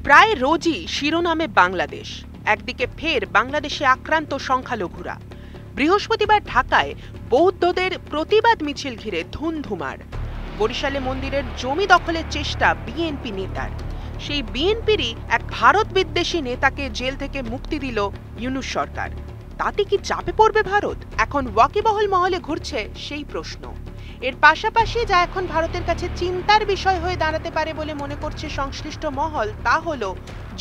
প্রায় রোজই শিরোনামে বাংলাদেশ, একদিকে ফের বাংলাদেশে আক্রান্ত সংখ্যালঘুরা। বৃহস্পতিবার ঢাকায় বৌদ্ধদের প্রতিবাদ মিছিল ঘিরে ধুন্ধুমার। বরিশালে মন্দিরের জমি দখলের চেষ্টা বিএনপি নেতার। সেই বিএনপিরই এক ভারত বিদ্বেষী নেতাকে জেল থেকে মুক্তি দিল ইউনূস সরকার। তাতে কি চাপে পড়বে ভারত? এখন ওয়াকিবহল মহলে ঘুরছে সেই প্রশ্ন। এর পাশাপাশি যা এখন ভারতের কাছে চিন্তার বিষয় হয়ে দাঁড়াতে পারে বলে মনে করছে সংশ্লিষ্ট মহল, তা হল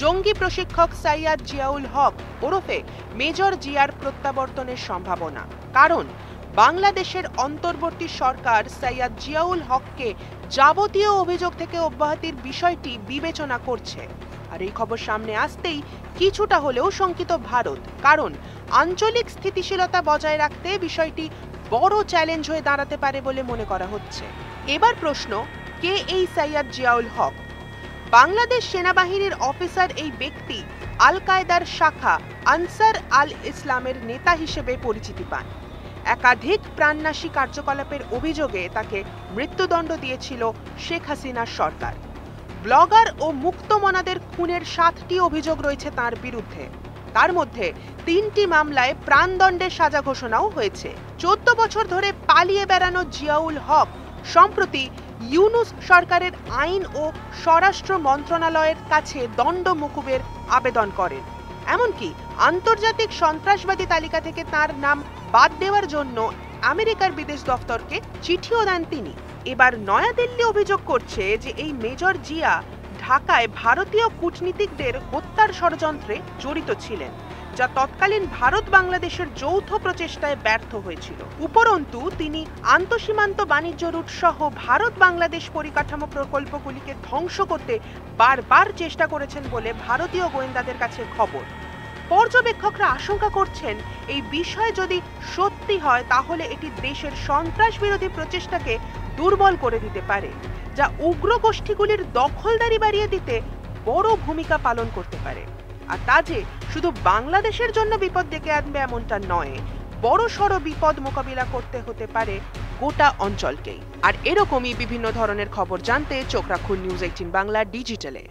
জঙ্গি প্রশিক্ষক সৈয়দ জিয়াউল হক ওরফে মেজর জিয়ার প্রত্যাবর্তনের সম্ভাবনা। কারণ বাংলাদেশের অন্তর্বর্তী সরকার সৈয়দ জিয়াউল হককে যাবতীয় অভিযোগ থেকে অব্যাহতির বিষয়টি বিবেচনা করছে। আর এই খবর সামনে আসতেই কিছুটা হলেও শঙ্কিত ভারত, কারণ আঞ্চলিক স্থিতিশীলতা বজায় রাখতে বিষয়টি বড় চ্যালেঞ্জ হয়ে দাঁড়াতে পারে বলে মনে করা হচ্ছে। এবার প্রশ্ন, কে এই সৈয়দ জিয়াউল হক? বাংলাদেশ সেনাবাহিনীর অফিসার এই ব্যক্তি আল কায়দার শাখা আনসার আল ইসলামের নেতা হিসেবে পরিচিতি পান। একাধিক প্রাণনাশী কার্যকলাপের অভিযোগে তাকে মৃত্যুদণ্ড দিয়েছিল শেখ হাসিনার সরকার। ব্লগার ও মুক্তমনাদের খুনের 7টি অভিযোগ রয়েছে তার বিরুদ্ধে। তার মধ্যে 3টি মামলায় প্রাণদণ্ডের সাজা ঘোষণাও হয়েছে। 14 বছর ধরে পালিয়ে বেড়ানো জিয়াউল হক সম্প্রতি ইউনূস সরকারের আইন ও স্বরাষ্ট্র মন্ত্রণালয়ের কাছে দণ্ড মকুবের আবেদন করেন। এমনকি আন্তর্জাতিক সন্ত্রাসবাদী তালিকা থেকে তার নাম বাদ দেওয়ার জন্য আমেরিকার বিদেশ দফতরকে চিঠিও দেন তিনি। এবার নয়াদিল্লি অভিযোগ করছে যে এই মেজর জিয়া ঢাকায় ভারতীয় কূটনীতিকদের হত্যার ষড়যন্ত্রে জড়িত ছিলেন, যা তৎকালীন ভারত বাংলাদেশের যৌথ প্রচেষ্টায় ব্যর্থ হয়েছিল। উপরন্তু তিনি আন্তঃসীমান্ত বাণিজ্য রুট সহ ভারত বাংলাদেশ পরিকাঠামো প্রকল্পগুলিকে ধ্বংস করতে বারবার চেষ্টা করেছেন বলে ভারতীয় গোয়েন্দাদের কাছে খবর। পর্যবেক্ষকরা আশঙ্কা করছেন এই বিষয় যদি সত্যি হয় তাহলে এটি দেশের সন্ত্রাস বিরোধী প্রচেষ্টাকে দুর্বল করে দিতে পারে, যা উগ্র গোষ্ঠীগুলির দখলদারি বাড়িয়ে দিতে বড় ভূমিকা পালন করতে পারে। আর তা যে শুধু বাংলাদেশের জন্য বিপদ ডেকে আনবে এমনটা নয়, বড় সড় বিপদ মোকাবিলা করতে হতে পারে গোটা অঞ্চলকেই। আর এরকমই বিভিন্ন ধরনের খবর জানতে চোখ রাখুন নিউজ 18 বাংলা ডিজিটালে।